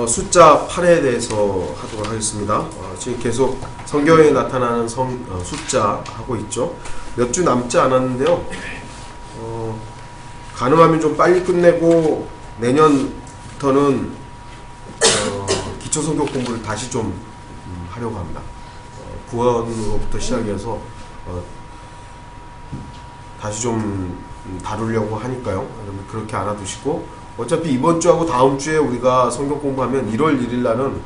숫자 8에 대해서 하도록 하겠습니다. 지금 계속 성경에 나타나는 숫자 하고 있죠. 몇 주 남지 않았는데요. 가능하면 좀 빨리 끝내고 내년부터는 기초 성경 공부를 다시 좀 하려고 합니다. 구원으로부터 시작해서 다시 좀 다루려고 하니까요. 여러분 그렇게 알아두시고, 어차피 이번 주하고 다음 주에 우리가 성경 공부하면 1월 1일 날은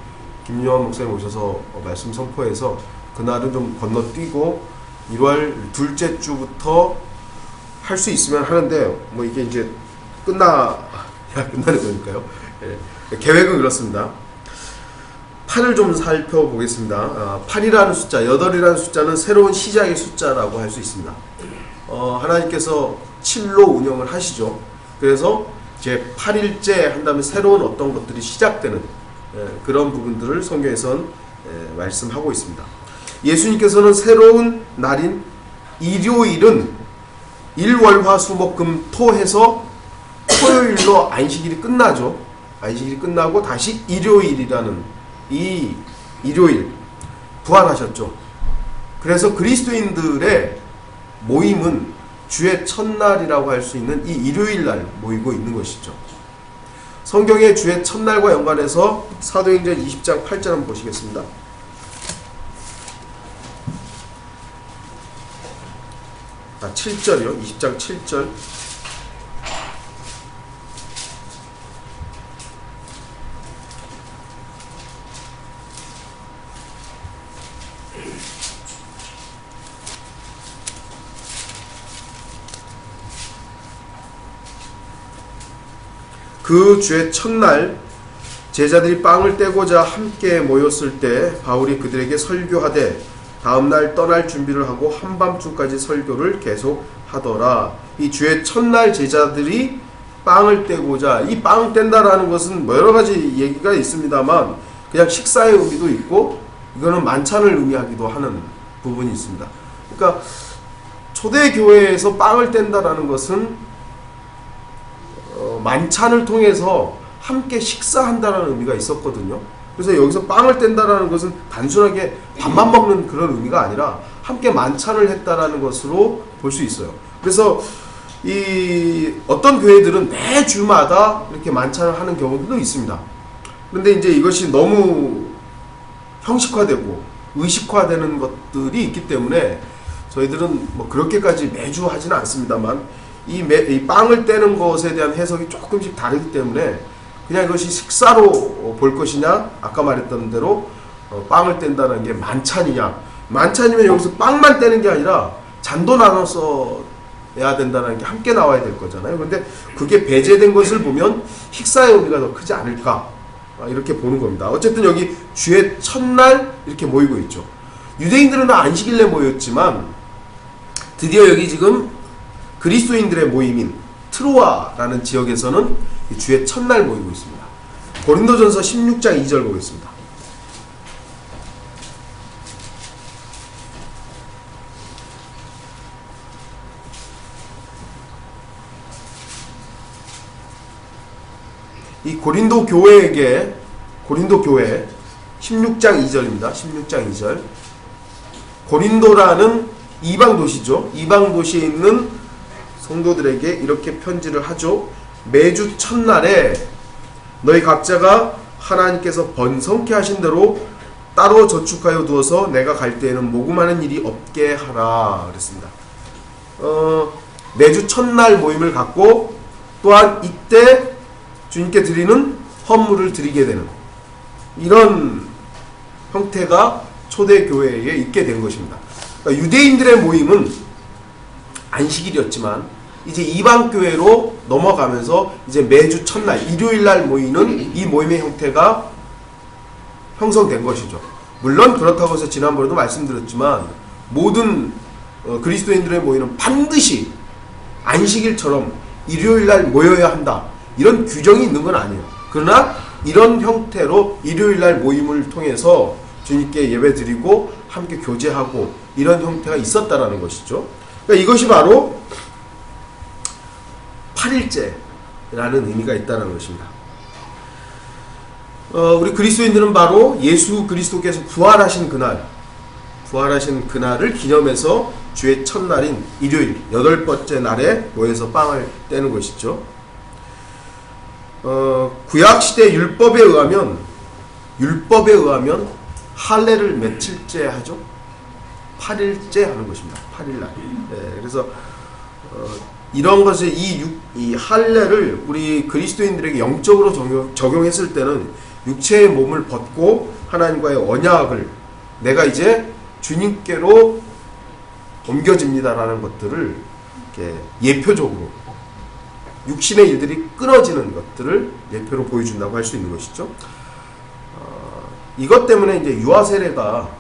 김요한 목사님 오셔서 말씀 선포해서 그날은 좀 건너뛰고 1월 둘째 주부터 할 수 있으면 하는데, 뭐 이게 이제 끝나는 거니까요. 예. 계획은 그렇습니다. 8을 좀 살펴보겠습니다. 8이라는 숫자, 8이라는 숫자는 새로운 시작의 숫자라고 할 수 있습니다. 하나님께서 7로 운영을 하시죠. 그래서 제 8일째 한다면 새로운 어떤 것들이 시작되는 그런 부분들을 성경에선 말씀하고 있습니다. 예수님께서는 새로운 날인 일요일은 일월화수목금토 해서 토요일로 안식일이 끝나죠. 안식일이 끝나고 다시 일요일이라는 이 일요일 부활하셨죠. 그래서 그리스도인들의 모임은 주의 첫날이라고 할 수 있는 이 일요일날 모이고 있는 것이죠. 성경의 주의 첫날과 연관해서 사도행전 20장 8절 한번 보시겠습니다. 아, 7절이요. 20장 7절. 그 주의 첫날 제자들이 빵을 떼고자 함께 모였을 때 바울이 그들에게 설교하되 다음날 떠날 준비를 하고 한밤중까지 설교를 계속하더라. 이 주의 첫날 제자들이 빵을 떼고자, 이 빵 뗀다라는 것은 뭐 여러 가지 얘기가 있습니다만 그냥 식사의 의미도 있고 이거는 만찬을 의미하기도 하는 부분이 있습니다. 그러니까 초대교회에서 빵을 뗀다라는 것은 만찬을 통해서 함께 식사한다라는 의미가 있었거든요. 그래서 여기서 빵을 뗀다라는 것은 단순하게 밥만 먹는 그런 의미가 아니라 함께 만찬을 했다라는 것으로 볼 수 있어요. 그래서 이 어떤 교회들은 매 주마다 이렇게 만찬을 하는 경우도 있습니다. 그런데 이제 이것이 너무 형식화되고 의식화되는 것들이 있기 때문에 저희들은 뭐 그렇게까지 매주 하지는 않습니다만 이 빵을 떼는 것에 대한 해석이 조금씩 다르기 때문에 그냥 이것이 식사로 볼 것이냐, 아까 말했던 대로 빵을 뗀다는 게 만찬이냐, 만찬이면 여기서 빵만 떼는 게 아니라 잔도 나눠서 해야 된다는 게 함께 나와야 될 거잖아요. 그런데 그게 배제된 것을 보면 식사의 의미가 더 크지 않을까, 이렇게 보는 겁니다. 어쨌든 여기 주의 첫날 이렇게 모이고 있죠. 유대인들은 안식일에 모였지만 드디어 여기 지금 그리스도인들의 모임인 트로아라는 지역에서는 주의 첫날 모이고 있습니다. 고린도전서 16장 2절 보겠습니다. 이 고린도 교회 16장 2절입니다. 16장 2절. 고린도라는 이방 도시죠. 이방 도시에 있는 성도들에게 이렇게 편지를 하죠. 매주 첫날에 너희 각자가 하나님께서 번성케 하신 대로 따로 저축하여 두어서 내가 갈 때에는 모금하는 일이 없게 하라 그랬습니다. 매주 첫날 모임을 갖고 또한 이때 주님께 드리는 헌물을 드리게 되는 이런 형태가 초대교회에 있게 된 것입니다. 그러니까 유대인들의 모임은 안식일이었지만 이제 이방교회로 넘어가면서 이제 매주 첫날 일요일날 모이는 이 모임의 형태가 형성된 것이죠. 물론 그렇다고 해서 지난번에도 말씀드렸지만 모든 그리스도인들의 모임은 반드시 안식일처럼 일요일날 모여야 한다, 이런 규정이 있는 건 아니에요. 그러나 이런 형태로 일요일날 모임을 통해서 주님께 예배드리고 함께 교제하고 이런 형태가 있었다라는 것이죠. 그러니까 이것이 바로 8일째라는 의미가 있다는 것입니다. 우리 그리스도인들은 바로 예수 그리스도께서 부활하신 그날을 기념해서 주의 첫날인 일요일 8번째 날에 모여서 빵을 떼는 것이죠. 구약시대 율법에 의하면 할례를 며칠째 하죠? 8일째 하는 것입니다. 8일날. 네, 그래서 이런 것을 이 할례를 우리 그리스도인들에게 영적으로 적용했을 때는 육체의 몸을 벗고 하나님과의 언약을 내가 이제 주님께로 옮겨집니다라는 것들을 이렇게 예표적으로 육신의 일들이 끊어지는 것들을 예표로 보여준다고 할 수 있는 것이죠. 이것 때문에 이제 유아세례가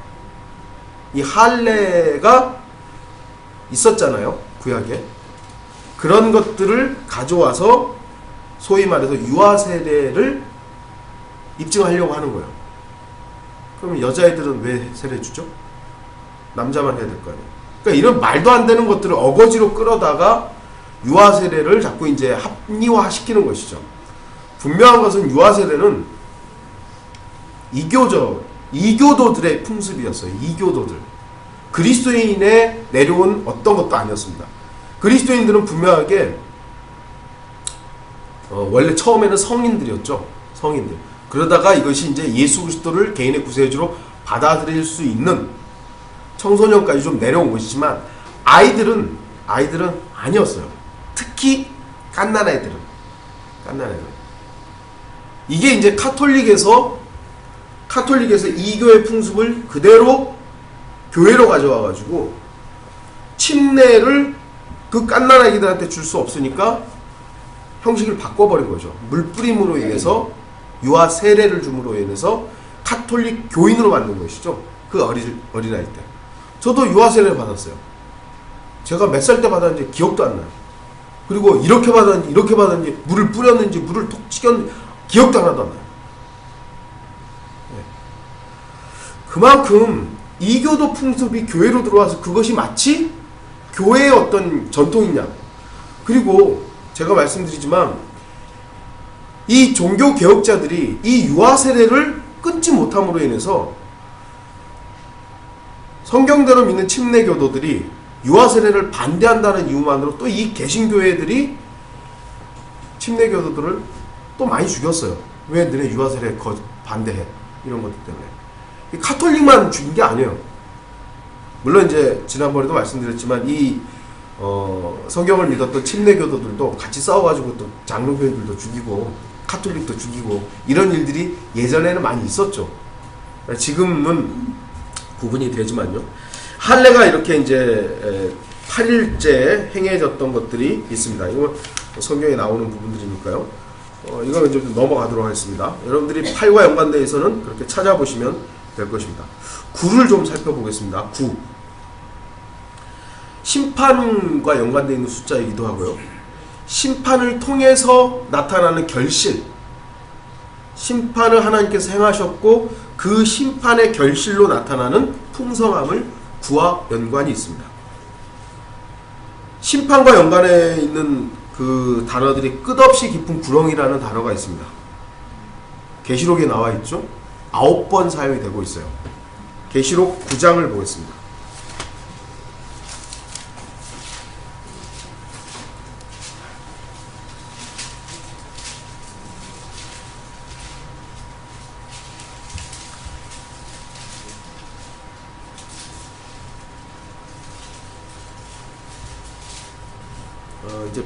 이 할례가 있었잖아요. 구약에. 그런 것들을 가져와서 소위 말해서 유아세례를 입증하려고 하는 거예요. 그럼 여자애들은 왜 세례 주죠? 남자만 해야 될 거 아니에요. 그러니까 이런 말도 안 되는 것들을 어거지로 끌어다가 유아세례를 자꾸 이제 합리화시키는 것이죠. 분명한 것은 유아세례는 이교도들의 풍습이었어요. 이교도들. 그리스도인에 내려온 어떤 것도 아니었습니다. 그리스도인들은 분명하게 원래 처음에는 성인들이었죠. 성인들. 그러다가 이것이 이제 예수 그리스도를 개인의 구세주로 받아들일 수 있는 청소년까지 좀 내려온 것이지만 아이들은 아니었어요. 특히 갓난 애들은. 이게 이제 카톨릭에서 이교의 풍습을 그대로 교회로 가져와 가지고 침례를 그 갓난 아기들한테 줄 수 없으니까 형식을 바꿔버린 거죠. 물뿌림으로 인해서 유아 세례를 줌으로 인해서 카톨릭 교인으로 만든 것이죠. 그 어린아이 때. 저도 유아 세례를 받았어요. 제가 몇 살 때 받았는지 기억도 안 나요. 그리고 이렇게 받았는지 물을 뿌렸는지 물을 톡 찍었는지 기억도 하나도 안 나요. 네. 그만큼 이교도 풍습이 교회로 들어와서 그것이 마치 교회의 어떤 전통이냐. 그리고 제가 말씀드리지만 이 종교 개혁자들이 이 유아 세례를 끊지 못함으로 인해서 성경대로 믿는 침례교도들이 유아 세례를 반대한다는 이유만으로 또 이 개신교회들이 침례교도들을 또 많이 죽였어요. 왜 너네 유아 세례 반대해? 이런 것들 때문에. 카톨릭만 죽인 게 아니에요. 물론 이제 지난번에도 말씀드렸지만 이 성경을 믿었던 침례교도들도 같이 싸워가지고 또 장로교회들도 죽이고 카톨릭도 죽이고 이런 일들이 예전에는 많이 있었죠. 지금은 구분이 되지만요. 할례가 이렇게 이제 8일째 행해졌던 것들이 있습니다. 이거 성경에 나오는 부분들이니까요. 이거는 좀 넘어가도록 하겠습니다. 여러분들이 8과 연관되어 있어서는 그렇게 찾아보시면 될 것입니다. 9를 좀 살펴보겠습니다. 9. 심판과 연관되어 있는 숫자이기도 하고요. 심판을 통해서 나타나는 결실. 심판을 하나님께서 행하셨고 그 심판의 결실로 나타나는 풍성함을 9와 연관이 있습니다. 심판과 연관해 있는 그 단어들이 끝없이 깊은 구렁이라는 단어가 있습니다. 계시록에 나와 있죠. 9번 사용이 되고 있어요. 계시록 9장을 보겠습니다. 이제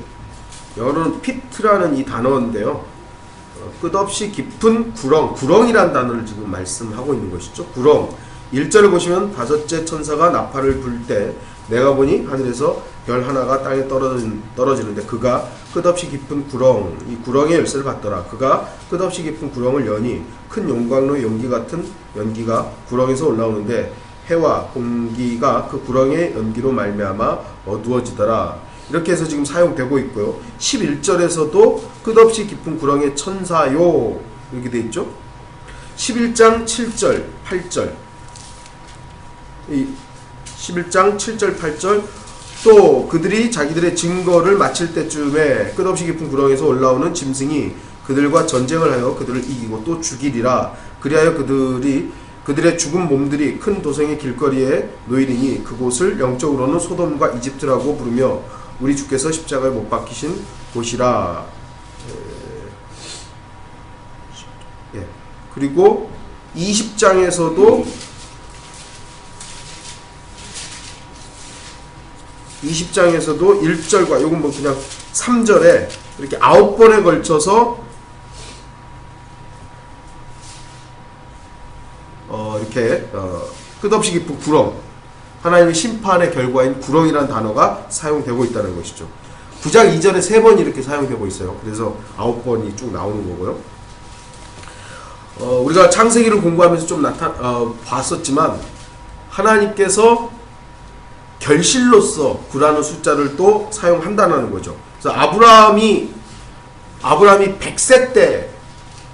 여러분 피트라는 이 단어인데요. 끝없이 깊은 구렁이라는 단어를 지금 말씀하고 있는 것이죠. 구렁. 1절을 보시면 다섯째 천사가 나팔을 불 때 내가 보니 하늘에서 별 하나가 땅에 떨어지는데 그가 끝없이 깊은 구렁, 이 구렁의 열쇠를 받더라. 그가 끝없이 깊은 구렁을 여니 큰 용광로 연기 같은 연기가 구렁에서 올라오는데 해와 공기가 그 구렁의 연기로 말미암아 어두워지더라. 이렇게 해서 지금 사용되고 있고요. 11절에서도 끝없이 깊은 구렁의 천사요 이렇게 돼 있죠. 11장 7절 8절 이 11장 7절 8절 또 그들이 자기들의 증거를 마칠 때쯤에 끝없이 깊은 구렁에서 올라오는 짐승이 그들과 전쟁을 하여 그들을 이기고 또 죽이리라. 그리하여 그들의 죽은 몸들이 큰 도성의 길거리에 놓이리니 그곳을 영적으로는 소돔과 이집트라고 부르며 우리 주께서 십자가에 못 박히신 곳이라. 예. 그리고 20장에서도 1절과 요건 뭐 그냥 3절에 이렇게 9번에 걸쳐서 이렇게 끝없이 깊은 구렁, 하나님의 심판의 결과인 구렁이라는 단어가 사용되고 있다는 것이죠. 9장 2절에 3번이 이렇게 사용되고 있어요. 그래서 9번이 쭉 나오는 거고요. 우리가 창세기를 공부하면서 좀 봤었지만 하나님께서 결실로서 9라는 숫자를 또 사용한다는 거죠. 그래서 아브라함이 100세 때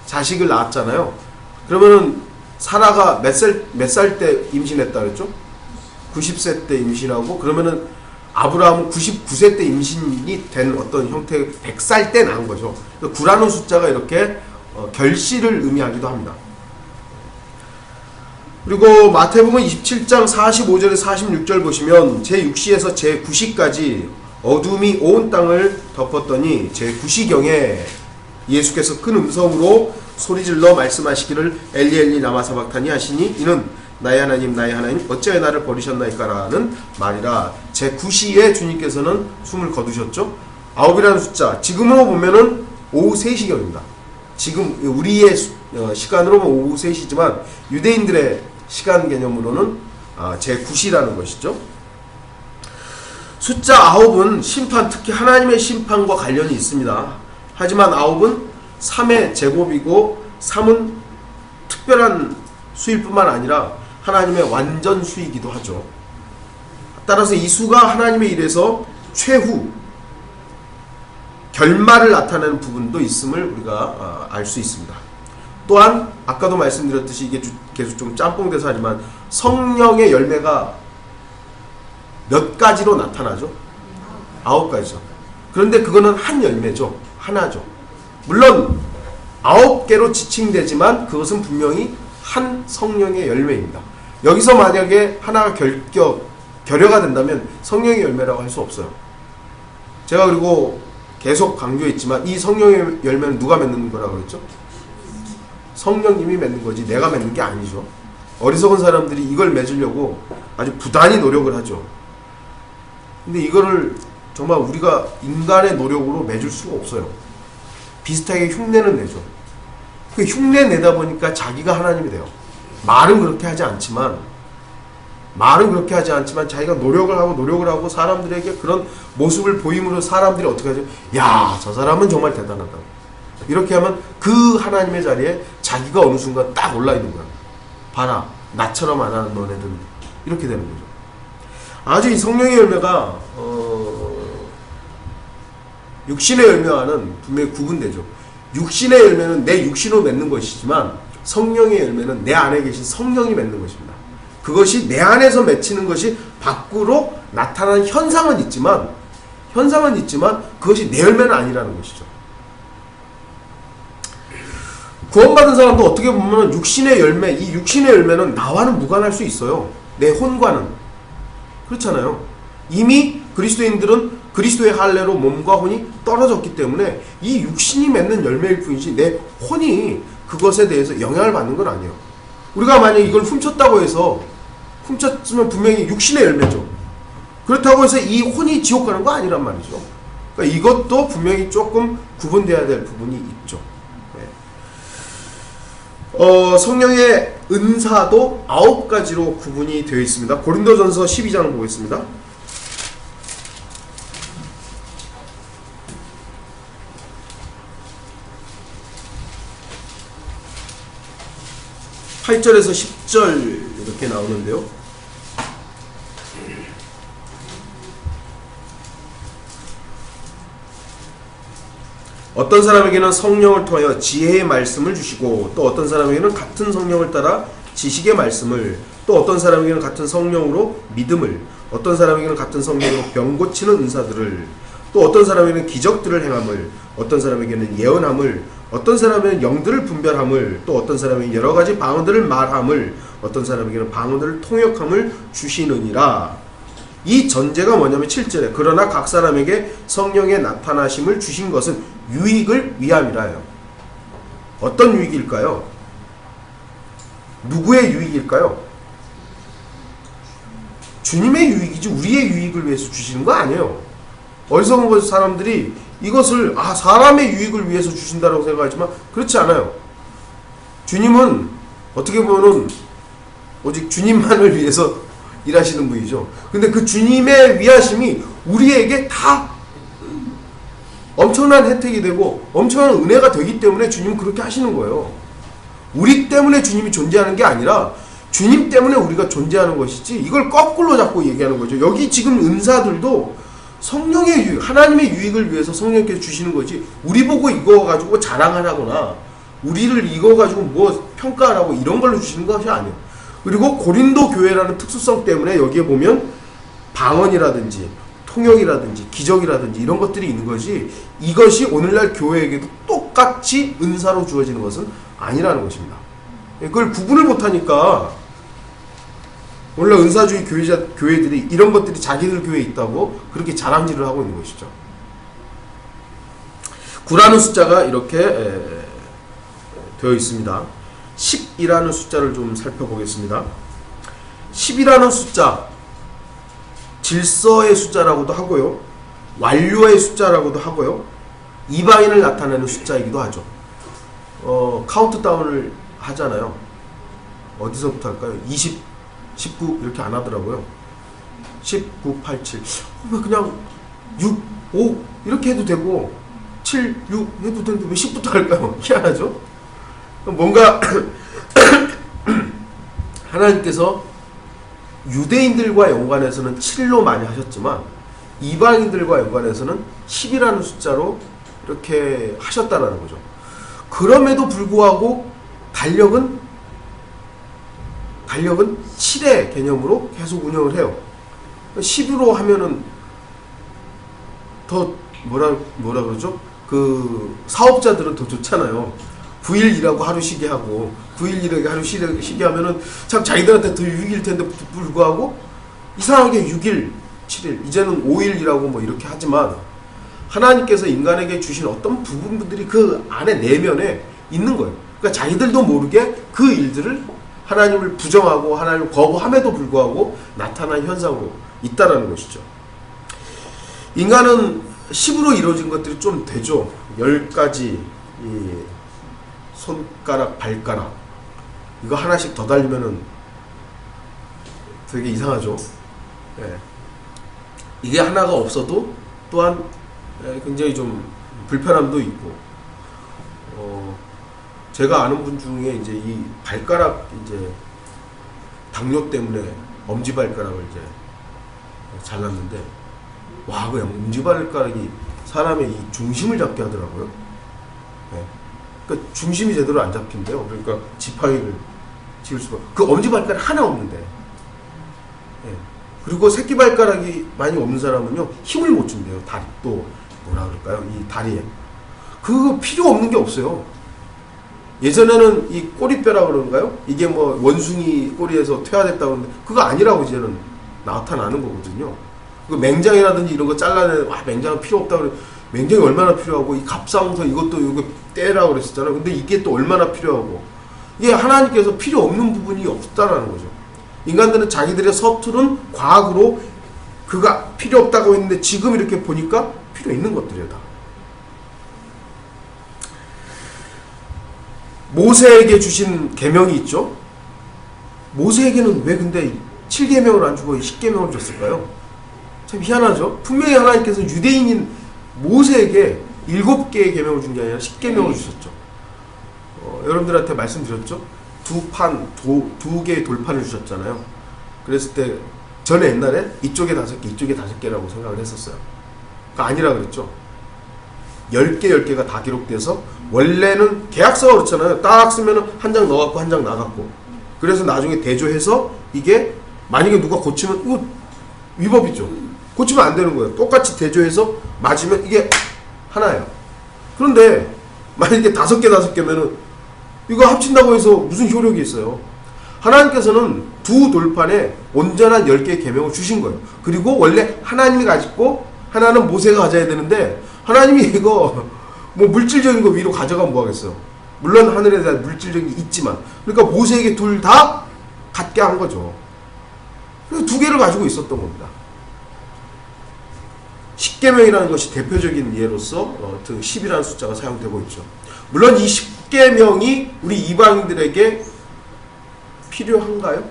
자식을 낳았잖아요. 그러면은 사라가 몇 살 때 임신했다 그랬죠? 90세 때 임신하고, 그러면은 아브라함은 99세 때 임신이 된 어떤 형태의 100살 때 낳은 거죠. 9라는 숫자가 이렇게 결실을 의미하기도 합니다. 그리고 마태복음 27장 45절에 46절 보시면 제6시에서 제9시까지 어둠이 온 땅을 덮었더니 제9시경에 예수께서 큰 음성으로 소리질러 말씀하시기를 엘리 엘리 라마 사박타니 하시니 이는 나의 하나님 나의 하나님 어찌하여 나를 버리셨나이까라는 말이라. 제9시에 주님께서는 숨을 거두셨죠. 9이라는 숫자, 지금으로 보면은 오후 3시경입니다. 지금 우리의 시간으로 보면 오후 3시지만 유대인들의 시간 개념으로는 제9시라는 것이죠. 숫자 9은 심판, 특히 하나님의 심판과 관련이 있습니다. 하지만 9은 3의 제곱이고 3은 특별한 수일 뿐만 아니라 하나님의 완전 수이기도 하죠. 따라서 이 수가 하나님의 일에서 최후 결말을 나타내는 부분도 있음을 우리가 알 수 있습니다. 또한 아까도 말씀드렸듯이 이게 계속 좀 짬뽕돼서 하지만 성령의 열매가 몇 가지로 나타나죠? 9가지죠. 그런데 그거는 한 열매죠. 하나죠. 물론 9개로 지칭되지만 그것은 분명히 한 성령의 열매입니다. 여기서 만약에 하나가 결여가 된다면 성령의 열매라고 할 수 없어요. 제가 그리고 계속 강조했지만 이 성령의 열매는 누가 맺는 거라고 그랬죠? 성령님이 맺는 거지 내가 맺는 게 아니죠. 어리석은 사람들이 이걸 맺으려고 아주 부단히 노력을 하죠. 근데 이거를 정말 우리가 인간의 노력으로 맺을 수가 없어요. 비슷하게 흉내는 내죠. 그 흉내 내다 보니까 자기가 하나님이 돼요. 말은 그렇게 하지 않지만 자기가 노력을 하고 사람들에게 그런 모습을 보임으로 사람들이 어떻게 하죠? 야, 저 사람은 정말 대단하다. 이렇게 하면 그 하나님의 자리에 자기가 어느 순간 딱 올라 있는 거야. 봐라, 나처럼 안 하는 너네들. 이렇게 되는 거죠. 아주 이 성령의 열매가 육신의 열매와는 분명히 구분되죠. 육신의 열매는 내 육신으로 맺는 것이지만 성령의 열매는 내 안에 계신 성령이 맺는 것입니다. 그것이 내 안에서 맺히는 것이 밖으로 나타나는 현상은 있지만 그것이 내 열매는 아니라는 것이죠. 구원받은 사람도 어떻게 보면 육신의 열매, 이 육신의 열매는 나와는 무관할 수 있어요. 내 혼과는. 그렇잖아요. 이미 그리스도인들은 그리스도의 할례로 몸과 혼이 떨어졌기 때문에 이 육신이 맺는 열매일 뿐이지 내 혼이 그것에 대해서 영향을 받는 건 아니에요. 우리가 만약 이걸 훔쳤다고 해서 훔쳤으면 분명히 육신의 열매죠. 그렇다고 해서 이 혼이 지옥 가는 거 아니란 말이죠. 그러니까 이것도 분명히 조금 구분돼야 될 부분이 있죠. 성령의 은사도 9가지로 구분이 되어 있습니다. 고린도전서 12장을 보겠습니다. 8절에서 10절 이렇게 나오는데요. 어떤 사람에게는 성령을 통하여 지혜의 말씀을 주시고 또 어떤 사람에게는 같은 성령을 따라 지식의 말씀을, 또 어떤 사람에게는 같은 성령으로 믿음을, 어떤 사람에게는 같은 성령으로 병 고치는 은사들을, 또 어떤 사람에게는 기적들을 행함을, 어떤 사람에게는 예언함을, 어떤 사람은 영들을 분별함을, 또 어떤 사람은 여러 가지 방언들을 말함을, 어떤 사람에게는 방언들을 통역함을 주시느니라. 이 전제가 뭐냐면 7절에 그러나 각 사람에게 성령의 나타나심을 주신 것은 유익을 위함이라요. 어떤 유익일까요? 누구의 유익일까요? 주님의 유익이지 우리의 유익을 위해서 주시는 거 아니에요. 어리석은 사람들이 이것을 사람의 유익을 위해서 주신다고 생각하지만 그렇지 않아요. 주님은 어떻게 보면 오직 주님만을 위해서 일하시는 분이죠. 근데 그 주님의 위하심이 우리에게 다 엄청난 혜택이 되고 엄청난 은혜가 되기 때문에 주님은 그렇게 하시는 거예요. 우리 때문에 주님이 존재하는 게 아니라 주님 때문에 우리가 존재하는 것이지, 이걸 거꾸로 자꾸 얘기하는 거죠. 여기 지금 은사들도 성령의 유익, 하나님의 유익을 위해서 성령께서 주시는 거지, 우리 보고 이거 가지고 자랑하거나 우리를 이거 가지고 뭐 평가하라고 이런 걸로 주시는 것이 아니에요. 그리고 고린도 교회라는 특수성 때문에 여기에 보면 방언이라든지 통역이라든지 기적이라든지 이런 것들이 있는 거지, 이것이 오늘날 교회에게도 똑같이 은사로 주어지는 것은 아니라는 것입니다. 그걸 구분을 못하니까 오늘날 은사주의 교회들이 이런 것들이 자기들 교회에 있다고 그렇게 자랑질을 하고 있는 것이죠. 9라는 숫자가 이렇게 되어 있습니다. 10이라는 숫자를 좀 살펴보겠습니다. 10이라는 숫자, 질서의 숫자라고도 하고요, 완료의 숫자라고도 하고요, 이방인을 나타내는 숫자이기도 하죠. 카운트다운을 하잖아요. 어디서부터 할까요? 20, 19 이렇게 안 하더라고요. 19, 8, 7 그냥 6, 5 이렇게 해도 되고 7, 6 해도 되는데 왜 10부터 할까요? 희한하죠? 뭔가 하나님께서 유대인들과 연관해서는 7로 많이 하셨지만 이방인들과 연관해서는 10이라는 숫자로 이렇게 하셨다는 거죠. 그럼에도 불구하고 달력은 7의 개념으로 계속 운영을 해요. 10으로 하면은 더 뭐라 그러죠? 그 사업자들은 더 좋잖아요. 9일 일하고 하루 쉬게 하고 9일 일하고 하루 쉬게 하면은 참 자기들한테 더 유익일 텐데 불구하고 이상하게 6일, 7일, 이제는 5일 일하고 뭐 이렇게 하지만 하나님께서 인간에게 주신 어떤 부분들이 그 안에 내면에 있는 거예요. 그러니까 자기들도 모르게 그 일들을 하나님을 부정하고 하나님을 거부함에도 불구하고 나타난 현상으로 있다라는 것이죠. 인간은 10으로 이루어진 것들이 좀 되죠. 10가지 이 손가락, 발가락 이거 하나씩 더 달리면은 되게 이상하죠. 예. 이게 하나가 없어도 또한 굉장히 좀 불편함도 있고, 제가 아는 분 중에 이제 이 발가락 이제 당뇨 때문에 엄지발가락을 이제 잘랐는데, 와, 그 엄지발가락이 사람의 이 중심을 잡게 하더라고요. 네. 그러니까 중심이 제대로 안 잡힌대요. 그러니까 지팡이를 지을 수가, 그 엄지발가락 하나 없는데. 네. 그리고 새끼발가락이 많이 없는 사람은요, 힘을 못 준대요. 다리, 또 뭐라 그럴까요? 이 다리에. 그거 필요 없는 게 없어요. 예전에는 이 꼬리뼈라 그런가요? 이게 뭐 원숭이 꼬리에서 퇴화됐다고 하는데 그거 아니라고 이제는 나타나는 거거든요. 그 맹장이라든지 이런 거 잘라내, 맹장은 필요 없다고 그래. 맹장이 얼마나 필요하고, 이 갑상선 이것도 이거 떼라고 그랬었잖아요. 근데 이게 또 얼마나 필요하고, 이게 하나님께서 필요 없는 부분이 없다라는 거죠. 인간들은 자기들의 서투른 과학으로 그가 필요 없다고 했는데 지금 이렇게 보니까 필요 있는 것들이에요, 다. 모세에게 주신 계명이 있죠. 모세에게는 왜 근데 7계명을 안 주고 10계명을 줬을까요? 참 희한하죠. 분명히 하나님께서 유대인인 모세에게 7개의 계명을 준 게 아니라 10계명을 주셨죠. 여러분들한테 말씀드렸죠. 두 개의 돌판을 주셨잖아요. 그랬을 때 전에 옛날에 이쪽에 5개, 이쪽에 5개라고 생각을 했었어요. 그거 아니라 그랬죠. 10개가 다 기록돼서, 원래는 계약서가 그렇잖아요. 딱 쓰면 한 장 넣어갖고 한 장 나갔고, 그래서 나중에 대조해서 이게 만약에 누가 고치면 이거 위법이죠. 고치면 안 되는 거예요. 똑같이 대조해서 맞으면 이게 하나예요. 그런데 만약에 5개면은 이거 합친다고 해서 무슨 효력이 있어요? 하나님께서는 두 돌판에 온전한 10개의 계명을 주신 거예요. 그리고 원래 하나님이 가지고 하나는 모세가 가져야 되는데 하나님이 이거 뭐 물질적인 거 위로 가져가면 뭐 하겠어요? 물론 하늘에 대한 물질적인 게 있지만 그러니까 모세에게 둘 다 갖게 한 거죠. 그래서 2개를 가지고 있었던 겁니다. 십계명이라는 것이 대표적인 예로서 10이라는 숫자가 사용되고 있죠. 물론 이 십계명이 우리 이방인들에게 필요한가요?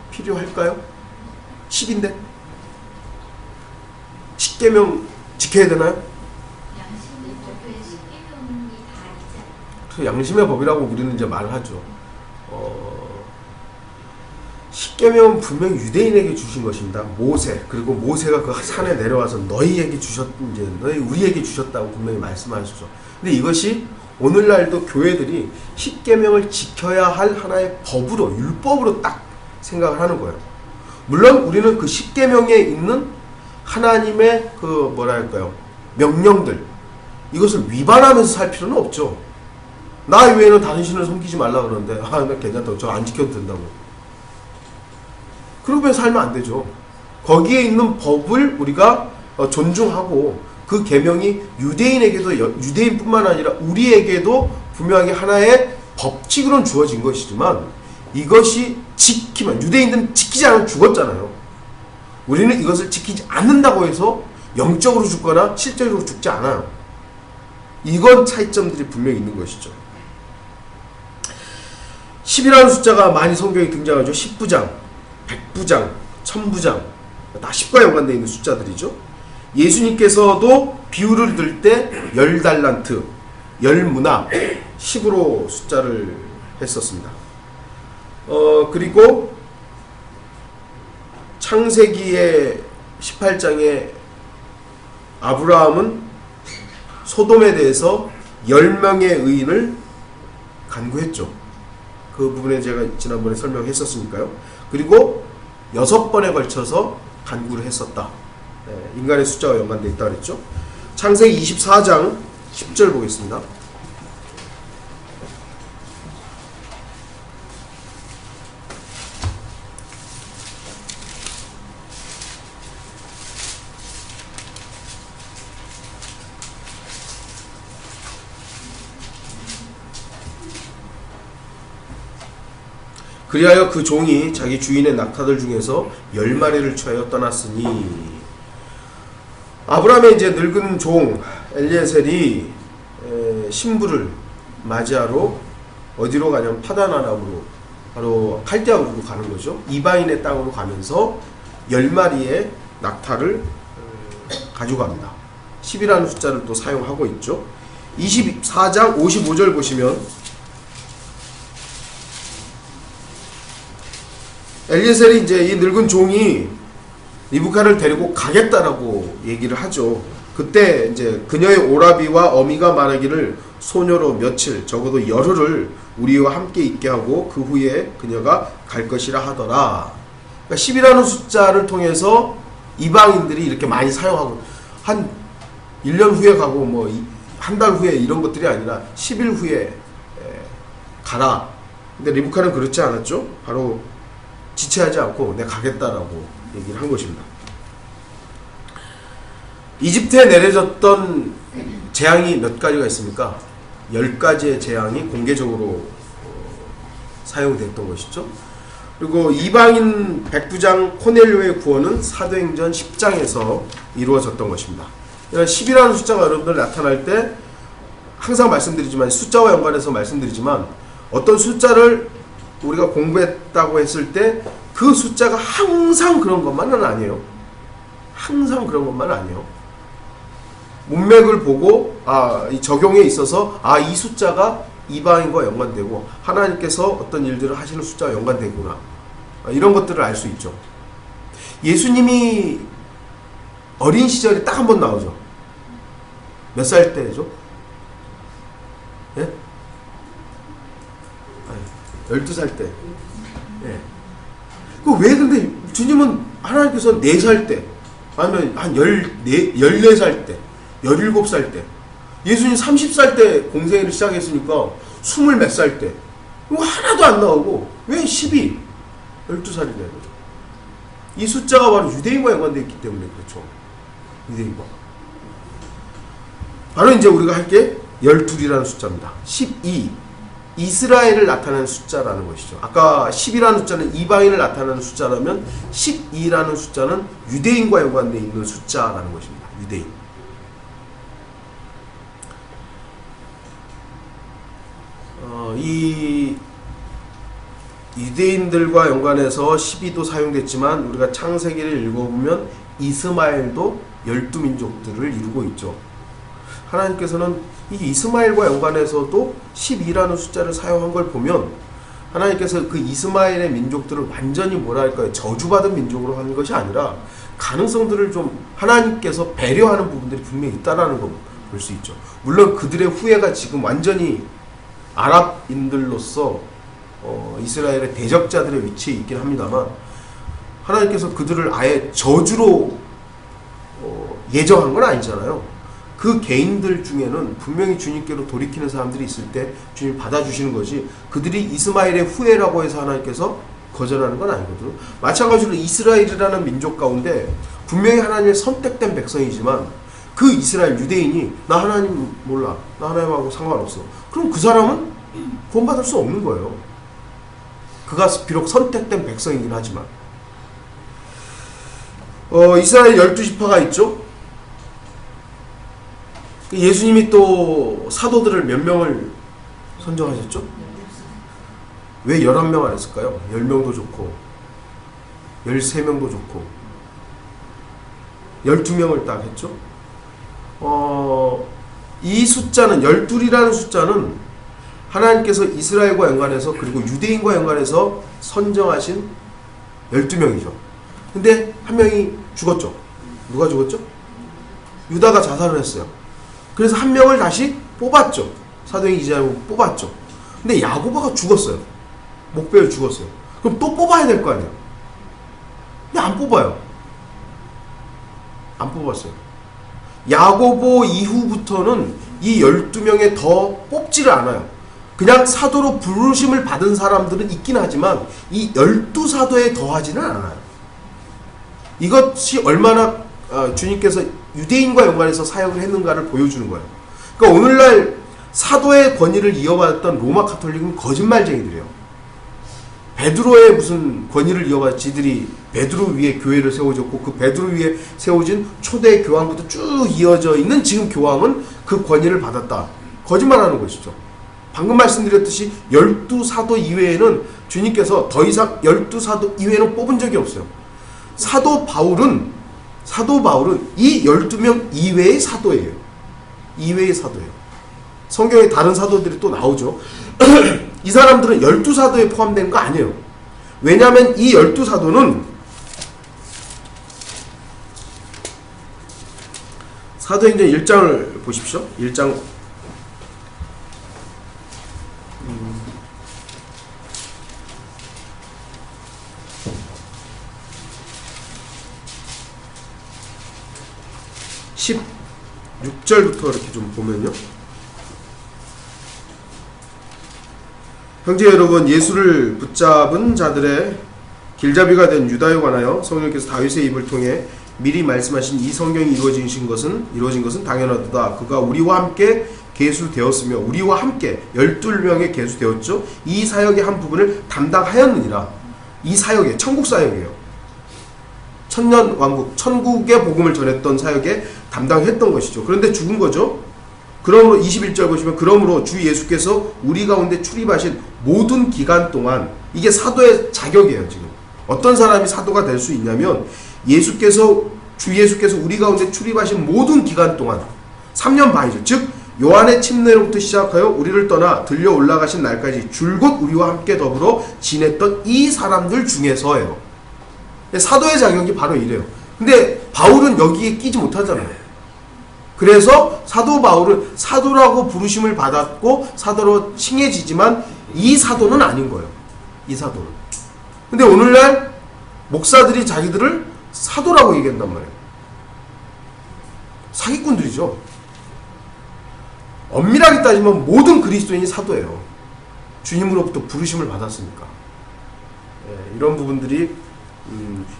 필요할까요? 10인데 10계명 지켜야 되나요? 양심의 법이라고 우리는 이제 말을 하죠. 십계명은 분명히 유대인에게 주신 것입니다. 모세, 그리고 모세가 그 산에 내려와서 너희에게 우리에게 주셨다고 분명히 말씀하셨죠. 근데 이것이 오늘날도 교회들이 십계명을 지켜야 할 하나의 법으로, 율법으로 딱 생각을 하는 거예요. 물론 우리는 그 십계명에 있는 하나님의 그 명령들, 이것을 위반하면서 살 필요는 없죠. 나 외에는 다른 신을 섬기지 말라 그러는데 나 괜찮다고, 저 안 지켜도 된다고. 그러면 살면 안 되죠. 거기에 있는 법을 우리가 존중하고 그 계명이 유대인에게도, 유대인뿐만 아니라 우리에게도 분명하게 하나의 법칙으로는 주어진 것이지만 이것이 지키면, 유대인들은 지키지 않으면 죽었잖아요. 우리는 이것을 지키지 않는다고 해서 영적으로 죽거나 실제로 죽지 않아요. 이건 차이점들이 분명히 있는 것이죠. 10이라는 숫자가 많이 성경에 등장하죠. 10부장, 100부장, 1000부장, 다 10과 연관되어 있는 숫자들이죠. 예수님께서도 비유를 들 때 10달란트, 10문화, 10으로 숫자를 했었습니다. 그리고 창세기의 18장에 아브라함은 소돔에 대해서 10명의 의인을 간구했죠. 그 부분에 제가 지난번에 설명했었으니까요. 그리고 6번에 걸쳐서 간구를 했었다. 인간의 숫자와 연관되어 있다고 그랬죠. 창세기 24장 10절 보겠습니다. 그리하여 그 종이 자기 주인의 낙타들 중에서 10마리를 취하여 떠났으니, 아브라함의 이제 늙은 종 엘리에셀이 신부를 맞이하러 어디로 가냐면 파단 아람으로, 바로 칼디아으로 가는 거죠. 이방인의 땅으로 가면서 10마리의 낙타를 가져갑니다. 10이라는 숫자를 또 사용하고 있죠. 24장 55절 보시면 엘리에셀이 이제 이 늙은 종이 리브카를 데리고 가겠다라고 얘기를 하죠. 그때 이제 그녀의 오라비와 어미가 말하기를 소녀로 며칠, 적어도 열흘을 우리와 함께 있게 하고 그 후에 그녀가 갈 것이라 하더라. 그러니까 10이라는 숫자를 통해서 이방인들이 이렇게 많이 사용하고, 한 1년 후에 가고 뭐 한 달 후에 이런 것들이 아니라 10일 후에 가라. 근데 리브카는 그렇지 않았죠. 바로 지체하지 않고 내가 가겠다라고 얘기를 한 것입니다. 이집트에 내려졌던 재앙이 몇 가지가 있습니까? 10가지의 재앙이 공개적으로 사용됐던 것이죠. 그리고 이방인 백부장 코넬료의 구원은 사도행전 10장에서 이루어졌던 것입니다. 10이라는 숫자가 여러분들 나타날 때 항상 말씀드리지만, 숫자와 연관해서 말씀드리지만, 어떤 숫자를 우리가 공부했다고 했을 때 그 숫자가 항상 그런 것만은 아니에요. 항상 그런 것만은 아니에요. 문맥을 보고 이 적용에 있어서 이 숫자가 이방인과 연관되고 하나님께서 어떤 일들을 하시는 숫자와 연관되구나, 이런 것들을 알 수 있죠. 예수님이 어린 시절에 딱 한 번 나오죠. 몇 살 때죠? 예? 12살 때. 예. 왜 근데 주님은 하나님께서 4살 때, 아니면 한 14살 때, 17살 때, 예수님 30살 때 공생애를 시작했으니까 20 몇 살 때. 이거 하나도 안 나오고 왜 12? 12살이냐 이거죠. 이 숫자가 바로 유대인과 연관되어 있기 때문에 그렇죠. 유대인과. 바로 이제 우리가 할 게 12이라는 숫자입니다. 12. 이스라엘을 나타내는 숫자라는 것이죠. 아까 10이라는 숫자는 이방인을 나타내는 숫자라면 12라는 숫자는 유대인과 연관되어 있는 숫자라는 것입니다. 유대인. 이 유대인들과 연관해서 12도 사용됐지만 우리가 창세기를 읽어보면 이스마엘도 12민족들을 이루고 있죠. 하나님께서는 이 이스마엘과 연관해서도 12라는 숫자를 사용한 걸 보면 하나님께서 그 이스마엘의 민족들을 완전히 뭐랄까요, 저주받은 민족으로 하는 것이 아니라 가능성들을 좀 하나님께서 배려하는 부분들이 분명히 있다라는 걸 볼 수 있죠. 물론 그들의 후예가 지금 완전히 아랍인들로서 이스라엘의 대적자들의 위치에 있긴 합니다만 하나님께서 그들을 아예 저주로 예정한 건 아니잖아요. 그 개인들 중에는 분명히 주님께로 돌이키는 사람들이 있을 때 주님 받아주시는 것이 그들이 이스마엘의 후예라고 해서 하나님께서 거절하는 건 아니거든요. 마찬가지로 이스라엘이라는 민족 가운데 분명히 하나님의 선택된 백성이지만 그 이스라엘 유대인이 나 하나님 몰라, 나 하나님하고 상관없어, 그럼 그 사람은 구원받을 수 없는 거예요. 그가 비록 선택된 백성이긴 하지만 이스라엘 12지파가 있죠. 예수님이 또 사도들을 몇 명을 선정하셨죠? 왜 11명 안 했을까요? 10명도 좋고 13명도 좋고 12명을 딱 했죠. 이 숫자는 12이라는 숫자는 하나님께서 이스라엘과 연관해서 그리고 유대인과 연관해서 선정하신 12명이죠. 근데 한 명이 죽었죠. 누가 죽었죠? 유다가 자살을 했어요. 그래서 한 명을 다시 뽑았죠. 사도행전 2장에 뽑았죠. 근데 야고보가 죽었어요. 목배에 죽었어요. 그럼 또 뽑아야 될 거 아니에요. 근데 안 뽑아요. 안 뽑았어요. 야고보 이후부터는 이 12명에 더 뽑지를 않아요. 그냥 사도로 부르심을 받은 사람들은 있긴 하지만 이 12사도에 더하지는 않아요. 이것이 얼마나 주님께서 유대인과 연관해서 사역을 했는가를 보여주는 거예요. 그러니까 오늘날 사도의 권위를 이어받았던 로마 가톨릭은 거짓말쟁이들이에요. 베드로의 무슨 권위를 이어받아 지들이 베드로 위에 교회를 세워졌고 그 베드로 위에 세워진 초대 교황부터 쭉 이어져 있는 지금 교황은 그 권위를 받았다. 거짓말하는 것이죠. 방금 말씀드렸듯이 12사도 이외에는 주님께서 더 이상 12사도 이외에는 뽑은 적이 없어요. 사도 바울은 이 12명 이외의 사도예요. 이외의 사도예요. 성경에 다른 사도들이 또 나오죠. 이 사람들은 12사도에 포함된 거 아니에요. 왜냐하면 이 12사도는 사도행전 1장을 보십시오. 1장 16절부터 이렇게 좀 보면요. 형제 여러분, 예수를 붙잡은 자들의 길잡이가 된 유다에 관하여 성령께서 다윗의 입을 통해 미리 말씀하신 이 성경이 이루어진 것은 당연하도다. 그가 우리와 함께 계수되었으며 우리와 함께 12명에 계수되었죠. 이 사역의 한 부분을 담당하였느니라. 이 사역에 천국 사역이에요. 천년 왕국, 천국의 복음을 전했던 사역에 담당했던 것이죠. 그런데 죽은 거죠. 그러므로 21절 보시면 그러므로 주 예수께서 우리 가운데 출입하신 모든 기간 동안, 이게 사도의 자격이에요. 지금 어떤 사람이 사도가 될 수 있냐면 주 예수께서 우리 가운데 출입하신 모든 기간 동안 3년 반이죠. 즉 요한의 침례로부터 시작하여 우리를 떠나 들려 올라가신 날까지 줄곧 우리와 함께 더불어 지냈던 이 사람들 중에서예요. 사도의 자격이 바로 이래요. 근데 바울은 여기에 끼지 못하잖아요. 그래서 사도 바울은 사도라고 부르심을 받았고 사도로 칭해지지만 이 사도는 아닌 거예요. 이 사도는. 근데 오늘날 목사들이 자기들을 사도라고 얘기한단 말이에요. 사기꾼들이죠. 엄밀하게 따지면 모든 그리스도인이 사도예요. 주님으로부터 부르심을 받았으니까. 예, 이런 부분들이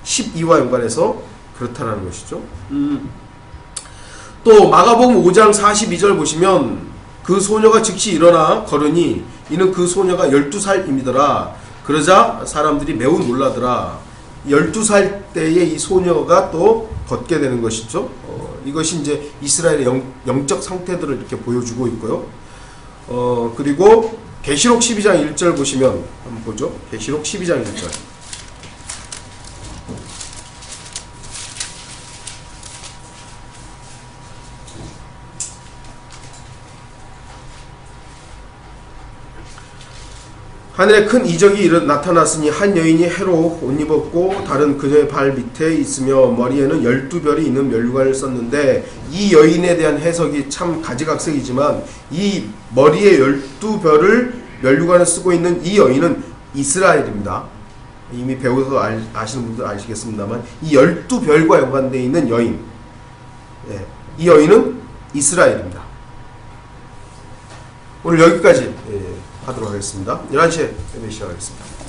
12와 연관해서 그렇다라는 것이죠. 또 마가복음 5장 42절 보시면 그 소녀가 즉시 일어나 걸으니 이는 그 소녀가 12살임이더라. 그러자 사람들이 매우 놀라더라. 12살 때의 이 소녀가 또 걷게 되는 것이죠. 이것이 이제 이스라엘의 영적 상태들을 이렇게 보여주고 있고요. 그리고 계시록 12장 1절 보시면 한번 보죠. 계시록 12장 1절. 하늘에 큰 이적이 나타났으니 한 여인이 해로 옷 입었고 다른 그녀의 발 밑에 있으며 머리에는 12별이 있는 면류관을 썼는데 이 여인에 대한 해석이 참 가지각색이지만 이 머리에 12별을 면류관을 쓰고 있는 이 여인은 이스라엘입니다. 이미 배워서 아시는 분들 아시겠습니다만 이 12별과 연관되어 있는 여인, 예, 이 여인은 이스라엘입니다. 오늘 여기까지 하도록 하겠습니다. 11시에 예배 시작하겠습니다.